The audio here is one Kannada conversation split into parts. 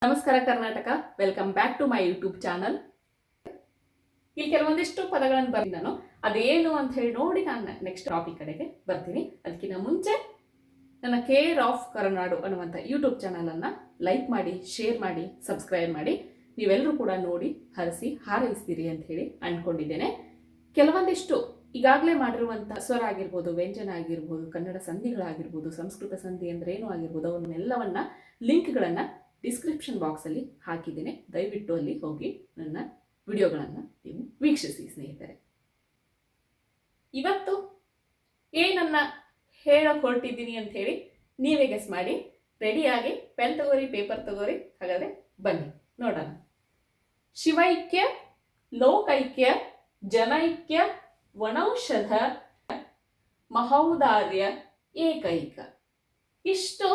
ನಮಸ್ಕಾರ Karnataka, welcome back to my YouTube channel. ಇಲ್ಲಿ ಕೆಲವೊಂದಿಷ್ಟು ಪದಗಳನ್ನು ಬರ್ತೀನಿ ನಾನು, ಅದೇನು ಅಂತ ಹೇಳಿ ನೋಡಿ ನಾನು ನೆಕ್ಸ್ಟ್ ಟಾಪಿಕ್ ಕಡೆಗೆ ಬರ್ತೀನಿ. ಅದಕ್ಕಿಂತ ಮುಂಚೆ ನನ್ನ ಕೇರ್ ಆಫ್ ಕರುನಾಡು ಅನ್ನುವಂಥ ಯೂಟ್ಯೂಬ್ ಚಾನಲನ್ನು ಲೈಕ್ ಮಾಡಿ, ಶೇರ್ ಮಾಡಿ, ಸಬ್ಸ್ಕ್ರೈಬ್ ಮಾಡಿ. ನೀವೆಲ್ಲರೂ ಕೂಡ ನೋಡಿ ಹರಿಸಿ ಹಾರೈಸ್ತೀರಿ ಅಂತ ಹೇಳಿ ಅಂದ್ಕೊಂಡಿದ್ದೇನೆ. ಕೆಲವೊಂದಿಷ್ಟು ಈಗಾಗಲೇ ಮಾಡಿರುವಂಥ ಸ್ವರ ಆಗಿರ್ಬೋದು, ವ್ಯಂಜನ ಆಗಿರ್ಬೋದು, ಕನ್ನಡ ಸಂಧಿಗಳಾಗಿರ್ಬೋದು, ಸಂಸ್ಕೃತ ಸಂಧಿ ಅಂದ್ರೆ ಏನು ಆಗಿರ್ಬೋದು, ಅವನ್ನೆಲ್ಲವನ್ನ ಲಿಂಕ್ಗಳನ್ನು ಡಿಸ್ಕ್ರಿಪ್ಷನ್ ಬಾಕ್ಸಲ್ಲಿ ಹಾಕಿದ್ದೇನೆ. ದಯವಿಟ್ಟು ಅಲ್ಲಿ ಹೋಗಿ ನನ್ನ ವಿಡಿಯೋಗಳನ್ನು ನೀವು ವೀಕ್ಷಿಸಿ ಸ್ನೇಹಿತರೆ. ಇವತ್ತು ಏನನ್ನ ಹೇಳಕ್ ಹೊರಟಿದ್ದೀನಿ ಅಂತ ಹೇಳಿ ನೀವೇ ಗೆಸ್ ಮಾಡಿ. ರೆಡಿಯಾಗಿ ಪೆನ್ ತಗೋರಿ, ಪೇಪರ್ ತಗೋರಿ. ಹಾಗಾದ್ರೆ ಬನ್ನಿ ನೋಡೋಣ. ಶಿವೈಕ್ಯ, ಲೋಕೈಕ್ಯ, ಜನೈಕ್ಯ, ವನೌಷಧ, ಮಹೌದಾರ್ಯ, ಏಕೈಕ. ಇಷ್ಟು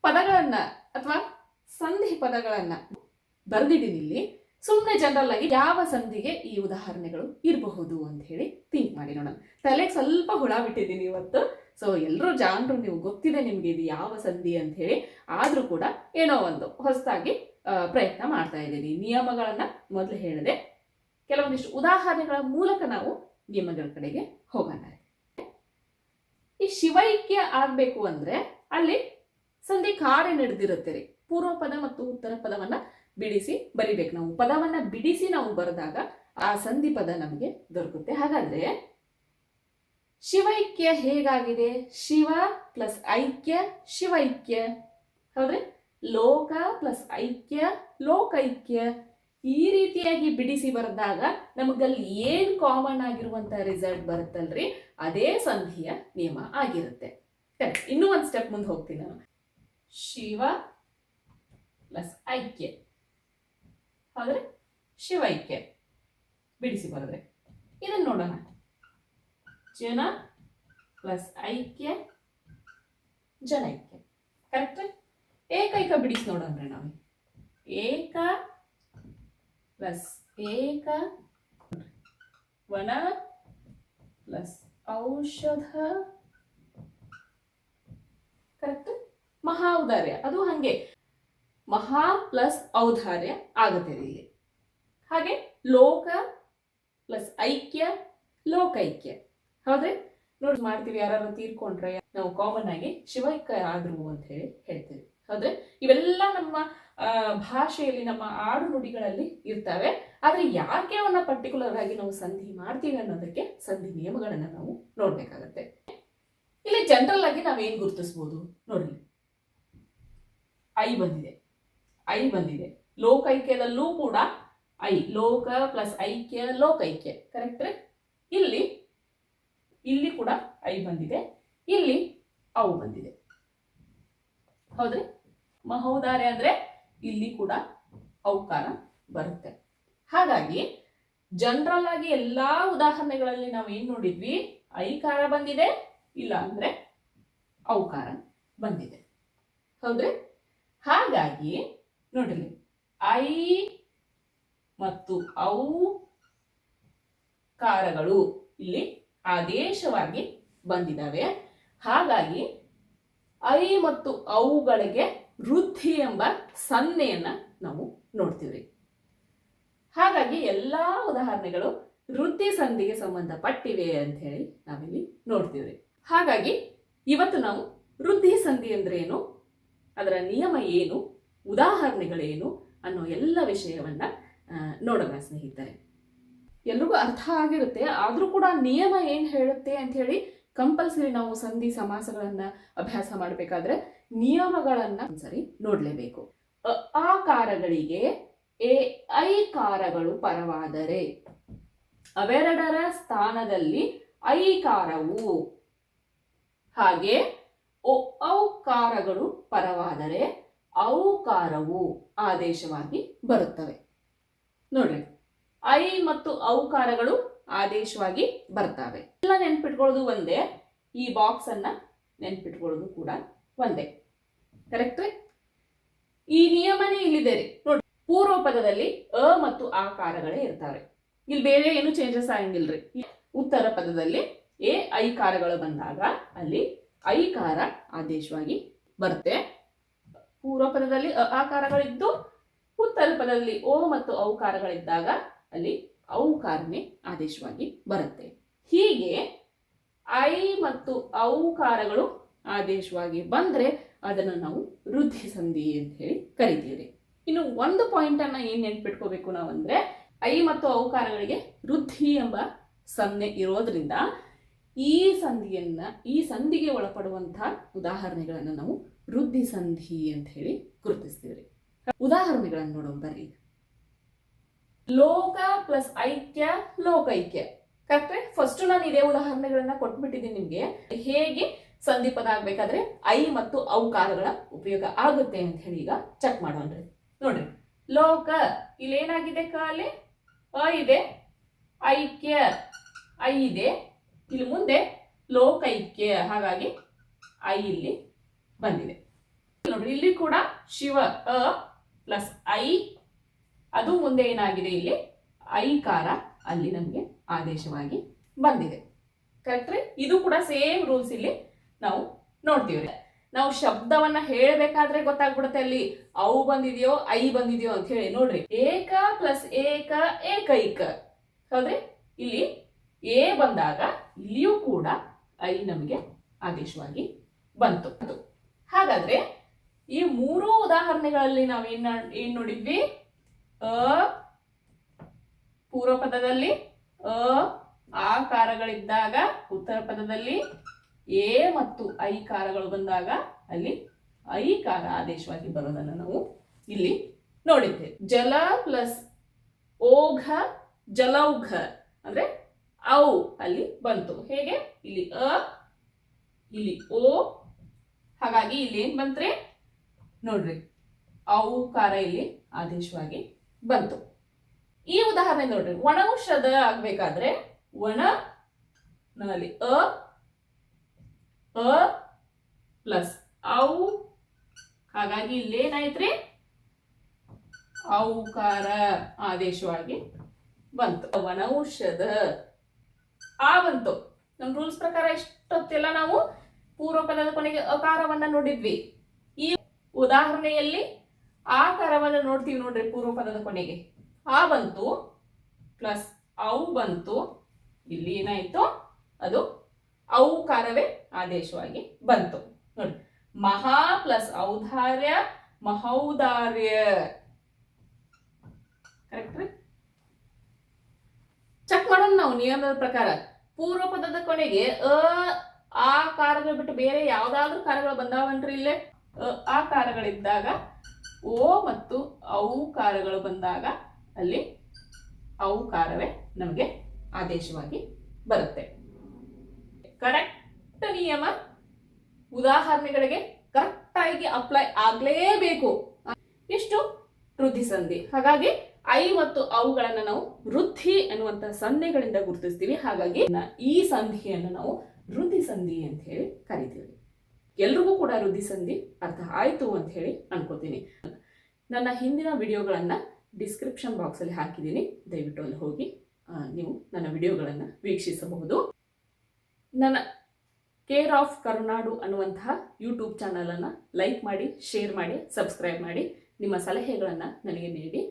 ಪದಗಳನ್ನ ಅಥವಾ ಸಂಧಿ ಪದಗಳನ್ನ ಬರೆದಿದ್ದೀನಿ ಇಲ್ಲಿ. ಸುಮ್ಮನೆ ಜನರಲ್ ಆಗಿ ಯಾವ ಸಂಧಿಗೆ ಈ ಉದಾಹರಣೆಗಳು ಇರಬಹುದು ಅಂತ ಹೇಳಿ ಥಿಂಕ್ ಮಾಡಿ ನೋಡೋಣ. ತಲೆಗೆ ಸ್ವಲ್ಪ ಹುಳ ಬಿಟ್ಟಿದ್ದೀನಿ ಇವತ್ತು. ಸೊ ಎಲ್ಲರೂ ಜಾಣರು, ನೀವು ಗೊತ್ತಿದೆ ನಿಮ್ಗೆ ಇದು ಯಾವ ಸಂಧಿ ಅಂತ ಹೇಳಿ. ಆದ್ರೂ ಕೂಡ ಏನೋ ಒಂದು ಹೊಸದಾಗಿ ಪ್ರಯತ್ನ ಮಾಡ್ತಾ ಇದ್ದೀನಿ. ನಿಯಮಗಳನ್ನ ಮೊದಲು ಹೇಳಿದೆ, ಕೆಲವೊಂದಿಷ್ಟು ಉದಾಹರಣೆಗಳ ಮೂಲಕ ನಾವು ನಿಯಮಗಳ ಕಡೆಗೆ ಹೋಗೋಣ. ಈ ಶಿವೈಕ್ಯ ಆಗ್ಬೇಕು ಅಂದ್ರೆ ಅಲ್ಲಿ ಸಂಧಿ ಕಾರ್ಯ ನಡೆದಿರುತ್ತೆ ರೀ. ಪೂರ್ವ ಪದ ಮತ್ತು ಉತ್ತರ ಪದವನ್ನ ಬಿಡಿಸಿ ಬರಿಬೇಕು. ನಾವು ಪದವನ್ನ ಬಿಡಿಸಿ ನಾವು ಬರೆದಾಗ ಆ ಸಂಧಿ ಪದ ನಮಗೆ ದೊರಕುತ್ತೆ. ಹಾಗಾದ್ರೆ ಶಿವೈಕ್ಯ ಹೇಗಾಗಿದೆ? ಶಿವ ಪ್ಲಸ್ ಐಕ್ಯ, ಶಿವೈಕ್ಯ. ಹೌದ್ರಿ? ಲೋಕ ಪ್ಲಸ್ ಐಕ್ಯ, ಲೋಕೈಕ್ಯ. ಈ ರೀತಿಯಾಗಿ ಬಿಡಿಸಿ ಬರೆದಾಗ ನಮಗಲ್ಲಿ ಏನ್ ಕಾಮನ್ ಆಗಿರುವಂತ ರಿಸಲ್ಟ್ ಬರುತ್ತಲ್ರಿ, ಅದೇ ಸಂಧಿಯ ನಿಯಮ ಆಗಿರುತ್ತೆ. ಇನ್ನೂ ಒಂದು ಸ್ಟೆಪ್ ಮುಂದೆ ಹೋಗ್ತೀನಿ ನಾನು. ಶಿವ ಪ್ಲಸ್ ಐಕ್ಯ, ಹೌದ್ರೆ ಶಿವೈಕ್ಯ ಬಿಡಿಸಿ ಬರೆದ್ರೆ ಇದನ್ನ ನೋಡೋಣ. ಜನ ಪ್ಲಸ್ ಐಕ್ಯ, ಜನೈಕ್ಯ. ಕರೆಕ್ಟ್? ಏಕೈಕ ಬಿಡಿಸಿ ನೋಡೋಣ ನಾವು. ಏಕ ಪ್ಲಸ್ ಏಕ, ವನ ಪ್ಲಸ್ ಔಷಧ. ಕರೆಕ್ಟ್? ಮಹೌದಾರ್ಯ ಅದು ಹಂಗೆ ಮಹಾ ಪ್ಲಸ್ ಔದಾರ್ಯ ಆಗುತ್ತೆ ಇಲ್ಲಿ. ಹಾಗೆ ಲೋಕ ಪ್ಲಸ್ ಐಕ್ಯ, ಲೋಕೈಕ್ಯ. ಹೌದ್ರೆ? ನೋಡಿ ಮಾಡ್ತೀವಿ, ಯಾರು ತೀರ್ಕೊಂಡ್ರೆ ನಾವು ಕಾಮನ್ ಆಗಿ ಶಿವೈಕ್ಯ ಆದ್ರು ಅಂತ ಹೇಳಿ ಹೇಳ್ತೀವಿ. ಹೌದ್ರೆ? ಇವೆಲ್ಲ ನಮ್ಮ ಭಾಷೆಯಲ್ಲಿ, ನಮ್ಮ ಆಡು ನುಡಿಗಳಲ್ಲಿ ಇರ್ತವೆ. ಆದ್ರೆ ಯಾಕೆ ಅವನ್ನ ಪರ್ಟಿಕ್ಯುಲರ್ ಆಗಿ ನಾವು ಸಂಧಿ ಮಾಡ್ತೀವಿ ಅನ್ನೋದಕ್ಕೆ ಸಂಧಿ ನಿಯಮಗಳನ್ನ ನಾವು ನೋಡ್ಬೇಕಾಗತ್ತೆ. ಇಲ್ಲಿ ಜನರಲ್ ಆಗಿ ನಾವೇನ್ ಗುರುತಿಸ್ಬೋದು ನೋಡಿ. ಐ ಬಂದಿದೆ, ಐ ಬಂದಿದೆ. ಲೋಕೈಕ್ಯದಲ್ಲೂ ಕೂಡ ಐ, ಲೋಕ ಪ್ಲಸ್ ಐಕ್ಯ, ಲೋಕೈಕ್ಯ. ಕರೆಕ್ಟ್? ಇಲ್ಲಿ ಕೂಡ ಐ ಬಂದಿದೆ, ಇಲ್ಲಿ ಔ ಬಂದಿದೆ. ಹೌದ್ರಿ? ಮಹೌದಾರ್ಯ ಅಂದ್ರೆ ಇಲ್ಲಿ ಕೂಡ ಔಕಾರ ಬರುತ್ತೆ. ಹಾಗಾಗಿ ಜನರಲ್ ಆಗಿ ಎಲ್ಲಾ ಉದಾಹರಣೆಗಳಲ್ಲಿ ನಾವು ಏನ್ ನೋಡಿದ್ವಿ? ಐಕಾರ ಬಂದಿದೆ, ಇಲ್ಲ ಅಂದ್ರೆ ಔಕಾರ ಬಂದಿದೆ. ಹೌದ್ರಿ? ಹಾಗಾಗಿ ನೋಡ್ರಿ, ಐ ಮತ್ತು ಔ ಕಾರಗಳು ಇಲ್ಲಿ ಆದೇಶವಾಗಿ ಬಂದಿದ್ದಾವೆ. ಹಾಗಾಗಿ ಐ ಮತ್ತು ಔಗಳಿಗೆ ವೃದ್ಧಿ ಎಂಬ ಸನ್ನೆಯನ್ನ ನಾವು ನೋಡ್ತೀವ್ರಿ. ಹಾಗಾಗಿ ಎಲ್ಲಾ ಉದಾಹರಣೆಗಳು ವೃದ್ಧಿ ಸಂಧಿಗೆ ಸಂಬಂಧಪಟ್ಟಿವೆ ಅಂತ ಹೇಳಿ ನಾವಿಲ್ಲಿ ನೋಡ್ತೀವ್ರಿ. ಹಾಗಾಗಿ ಇವತ್ತು ನಾವು ವೃದ್ಧಿ ಸಂಧಿ ಅಂದ್ರೆ ಏನು, ಅದರ ನಿಯಮ ಏನು, ಉದಾಹರಣೆಗಳೇನು ಅನ್ನೋ ಎಲ್ಲ ವಿಷಯವನ್ನ ನೋಡೋಣ ಸ್ನೇಹಿತರೆ. ಎಲ್ರಿಗೂ ಅರ್ಥ ಆಗಿರುತ್ತೆ, ಆದ್ರೂ ಕೂಡ ನಿಯಮ ಏನ್ ಹೇಳುತ್ತೆ ಅಂತ ಹೇಳಿ ಕಂಪಲ್ಸರಿ ನಾವು ಸಂಧಿ ಸಮಾಸಗಳನ್ನ ಅಭ್ಯಾಸ ಮಾಡಬೇಕಾದ್ರೆ ನಿಯಮಗಳನ್ನ ಒಂದ್ಸರಿ ನೋಡ್ಲೇಬೇಕು. ಆಕಾರಗಳಿಗೆ ಐಕಾರಗಳು ಪರವಾದರೆ ಅವೆರಡರ ಸ್ಥಾನದಲ್ಲಿ ಐಕಾರವು, ಹಾಗೆ ಔಕಾರಗಳು ಪರವಾದರೆ ಔಕಾರವು ಆದೇಶವಾಗಿ ಬರುತ್ತವೆ. ನೋಡ್ರಿ, ಐ ಮತ್ತು ಔಕಾರಗಳು ಆದೇಶವಾಗಿ ಬರ್ತವೆ. ಎಲ್ಲ ನೆನ್ಪಿಟ್ಕೊಳ್ಳೋದು ಒಂದೇ, ಈ ಬಾಕ್ಸ್ ಅನ್ನ ನೆನ್ಪಿಟ್ಕೊಳ್ಳೋದು ಕೂಡ ಒಂದೇ. ಕರೆಕ್ಟ್? ಈ ನಿಯಮನೇ ಇಲ್ಲಿದೆ ರೀ. ನೋಡಿ, ಪೂರ್ವ ಪದದಲ್ಲಿ ಅ ಮತ್ತು ಆಕಾರಗಳೇ ಇರ್ತಾರೆ. ಇಲ್ಲಿ ಬೇರೆ ಏನು ಚೇಂಜಸ್ ಆಗಂಗಿಲ್ರಿ. ಉತ್ತರ ಪದದಲ್ಲಿ ಐಕಾರಗಳು ಬಂದಾಗ ಅಲ್ಲಿ ಐಕಾರ ಆದೇಶವಾಗಿ ಬರುತ್ತೆ. ಪೂರ್ವ ಪದದಲ್ಲಿ ಆಕಾರಗಳಿದ್ದು ಉತ್ತರ ಪದದಲ್ಲಿ ಓ ಮತ್ತು ಔಕಾರಗಳಿದ್ದಾಗ ಅಲ್ಲಿ ಔಕಾರನೇ ಆದೇಶವಾಗಿ ಬರುತ್ತೆ. ಹೀಗೆ ಐ ಮತ್ತು ಔಕಾರಗಳು ಆದೇಶವಾಗಿ ಬಂದ್ರೆ ಅದನ್ನು ನಾವು ವೃದ್ಧಿ ಸಂಧಿ ಅಂತ ಹೇಳಿ ಕರಿತೀವಿ. ಇನ್ನು ಒಂದು ಪಾಯಿಂಟ್ ಅನ್ನ ಏನ್ ನೆನ್ಪಿಟ್ಕೋಬೇಕು ನಾವಂದ್ರೆ, ಐ ಮತ್ತು ಔಕಾರಗಳಿಗೆ ವೃದ್ಧಿ ಎಂಬ ಸಂಜ್ಞೆ ಇರೋದ್ರಿಂದ ಈ ಸಂಧಿಗೆ ಒಳಪಡುವಂತಹ ಉದಾಹರಣೆಗಳನ್ನು ನಾವು ವೃದ್ಧಿ ಸಂಧಿ ಅಂತ ಹೇಳಿ ಗುರುತಿಸ್ತೀವಿ. ಉದಾಹರಣೆಗಳನ್ನು ನೋಡೋಣ ಬರ್ರಿ. ಲೋಕ ಪ್ಲಸ್ ಐಕ್ಯ ಲೋಕೈಕ್ಯ. ಕರೆಕ್ಟ್. ಫಸ್ಟ್ ನಾನು ಇದೇ ಉದಾಹರಣೆಗಳನ್ನ ಕೊಟ್ಬಿಟ್ಟಿದ್ದೀನಿ ನಿಮ್ಗೆ, ಹೇಗೆ ಸಂಧಿ ಪದ ಆಗ್ಬೇಕಾದ್ರೆ ಐ ಮತ್ತು ಔಕಾರಗಳ ಉಪಯೋಗ ಆಗುತ್ತೆ ಅಂತ ಹೇಳಿ ಈಗ ಚೆಕ್ ಮಾಡೋಣ್ರಿ. ನೋಡ್ರಿ, ಲೋಕ ಇಲ್ಲಿ ಏನಾಗಿದೆ, ಕಾಲೆ ಅ ಇದೆ, ಐಕ್ಯ ಐ ಇದೆ, ಇಲ್ಲಿ ಮುಂದೆ ಲೋಕೈಕ್ಯ, ಹಾಗಾಗಿ ಐ ಇಲ್ಲಿ ಬಂದಿದೆ. ನೋಡ್ರಿ, ಇಲ್ಲಿ ಕೂಡ ಶಿವ ಅ ಪ್ಲಸ್ ಐ, ಅದು ಮುಂದೆ ಏನಾಗಿದೆ, ಇಲ್ಲಿ ಐಕಾರ ಅಲ್ಲಿ ನಮಗೆ ಆದೇಶವಾಗಿ ಬಂದಿದೆ. ಕರೆಕ್ಟ್ರಿ. ಇದು ಕೂಡ ಸೇಮ್ ರೂಲ್ಸ್ ಇಲ್ಲಿ ನಾವು ನೋಡ್ತೀವ್ರಿ. ನಾವು ಶಬ್ದವನ್ನ ಹೇಳಬೇಕಾದ್ರೆ ಗೊತ್ತಾಗ್ಬಿಡುತ್ತೆ ಅಲ್ಲಿ ಔ ಬಂದಿದೆಯೋ ಐ ಬಂದಿದೆಯೋ ಅಂತ ಹೇಳಿ. ನೋಡ್ರಿ, ಏಕ ಪ್ಲಸ್ ಏಕ ಏಕೈಕ. ಹೌದ್ರಿ, ಇಲ್ಲಿ ಎ ಬಂದಾಗ ಇಲ್ಲಿಯೂ ಕೂಡ ಐ ನಮಗೆ ಆದೇಶವಾಗಿ ಬಂತು. ಹಾಗಾದ್ರೆ ಈ ಮೂರು ಉದಾಹರಣೆಗಳಲ್ಲಿ ನಾವು ಏನ್ ನೋಡಿದ್ವಿ, ಪೂರ್ವ ಪದದಲ್ಲಿ ಆಕಾರಗಳಿದ್ದಾಗ ಉತ್ತರ ಪದದಲ್ಲಿ ಎ ಮತ್ತು ಐಕಾರಗಳು ಬಂದಾಗ ಅಲ್ಲಿ ಐಕಾರ ಆದೇಶವಾಗಿ ಬರೋದನ್ನು ನಾವು ಇಲ್ಲಿ ನೋಡಿದ್ವಿ. ಜಲ ಪ್ಲಸ್ ಓಘ ಜಲೌಘ ಅಂದ್ರೆ ಔ ಅಲ್ಲಿ ಬಂತು. ಹೇಗೆ, ಇಲ್ಲಿ ಇಲ್ಲಿ ಓ, ಹಾಗಾಗಿ ಇಲ್ಲಿ ಏನ್ ಬಂತ್ರಿ, ನೋಡ್ರಿ ಔಕಾರ ಇಲ್ಲಿ ಆದೇಶವಾಗಿ ಬಂತು. ಈ ಉದಾಹರಣೆ ನೋಡ್ರಿ, ಒಣೌಷಧ ಆಗ್ಬೇಕಾದ್ರೆ ಒಣ ನಲ್ಲಿ ಅ ಪ್ಲಸ್ ಔ, ಹಾಗಾಗಿ ಇಲ್ಲೇನಾಯ್ತ್ರಿ, ಔಕಾರ ಆದೇಶವಾಗಿ ಬಂತು. ವನೌಷಧ ಆ ಬಂತು. ನಮ್ಮ ರೂಲ್ಸ್ ಪ್ರಕಾರ ಇಷ್ಟೊತ್ತೆಲ್ಲ ನಾವು ಪೂರ್ವ ಪದದ ಕೊನೆಗೆ ಅಕಾರವನ್ನ ನೋಡಿದ್ವಿ. ಈ ಉದಾಹರಣೆಯಲ್ಲಿ ಆಕಾರವನ್ನ ನೋಡ್ತೀವಿ. ನೋಡ್ರಿ, ಪೂರ್ವ ಪದದ ಕೊನೆಗೆ ಆ ಬಂತು ಪ್ಲಸ್ ಔ ಬಂತು, ಇಲ್ಲಿ ಏನಾಯ್ತು, ಅದು ಔಕಾರವೇ ಆದೇಶವಾಗಿ ಬಂತು. ನೋಡಿ, ಮಹಾ ಪ್ಲಸ್ ಔದಾರ್ಯ ಮಹೌದಾರ್ಯ. ಕರೆಕ್ಟ್. ಚೆಕ್ ಮಾಡೋಣ ನಾವು ನಿಯಮದ ಪ್ರಕಾರ. ಪೂರ್ವ ಪದದ ಕೊನೆಗೆ ಆ ಕಾರಗಳು ಬಿಟ್ಟು ಬೇರೆ ಯಾವ್ದಾದ್ರು ಕಾರಗಳು ಬಂದಾವನ್ರಿ. ಇಲ್ಲೇ ಆ ಕಾರಗಳಿದ್ದಾಗ ಓ ಮತ್ತು ಔಕಾರಗಳು ಬಂದಾಗ ಅಲ್ಲಿ ಔಕಾರವೇ ನಮಗೆ ಆದೇಶವಾಗಿ ಬರುತ್ತೆ. ಕರೆಕ್ಟ್ ನಿಯಮ ಉದಾಹರಣೆಗಳಿಗೆ ಕರೆಕ್ಟ್ ಆಗಿ ಅಪ್ಲೈ ಆಗ್ಲೇಬೇಕು. ಎಷ್ಟು ವೃದ್ಧಿ ಸಂಧಿ. ಹಾಗಾಗಿ ಐ ಮತ್ತು ಅವುಗಳನ್ನ ನಾವು ವೃದ್ಧಿ ಅನ್ನುವಂತಹ ಸಂಧಿಗಳಿಂದ ಗುರುತಿಸ್ತೀವಿ. ಹಾಗಾಗಿ ಈ ಸಂಧಿಯನ್ನು ನಾವು ವೃದ್ಧಿ ಸಂಧಿ ಅಂತ ಹೇಳಿ ಕರಿತೀವಿ. ಎಲ್ರಿಗೂ ಕೂಡ ವೃದ್ಧಿ ಸಂಧಿ ಅರ್ಥ ಆಯ್ತು ಅಂತ ಹೇಳಿ ಅನ್ಕೋತೀನಿ. ನನ್ನ ಹಿಂದಿನ ವಿಡಿಯೋಗಳನ್ನ ಡಿಸ್ಕ್ರಿಪ್ಷನ್ ಬಾಕ್ಸ್ ಅಲ್ಲಿ ಹಾಕಿದ್ದೀನಿ, ದಯವಿಟ್ಟು ಅಲ್ಲಿ ಹೋಗಿ ನೀವು ನನ್ನ ವಿಡಿಯೋಗಳನ್ನು ವೀಕ್ಷಿಸಬಹುದು. ನನ್ನ ಕೇರ್ ಆಫ್ ಕರುನಾಡು ಅನ್ನುವಂತಹ ಯೂಟ್ಯೂಬ್ ಚಾನಲನ್ನು ಲೈಕ್ ಮಾಡಿ, ಶೇರ್ ಮಾಡಿ, ಸಬ್ಸ್ಕ್ರೈಬ್ ಮಾಡಿ, ನಿಮ್ಮ ಸಲಹೆಗಳನ್ನು ನನಗೆ ನೀಡಿ.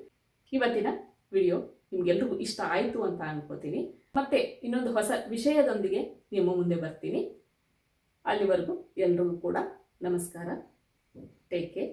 ಇವತ್ತಿನ ವಿಡಿಯೋ ನಿಮ್ಗೆಲ್ರಿಗೂ ಇಷ್ಟ ಆಯಿತು ಅಂತ ಅನ್ಕೋತೀನಿ. ಮತ್ತೆ ಇನ್ನೊಂದು ಹೊಸ ವಿಷಯದೊಂದಿಗೆ ನಿಮ್ಮ ಮುಂದೆ ಬರ್ತೀನಿ. ಅಲ್ಲಿವರೆಗೂ ಎಲ್ರಿಗೂ ಕೂಡ ನಮಸ್ಕಾರ. Take care.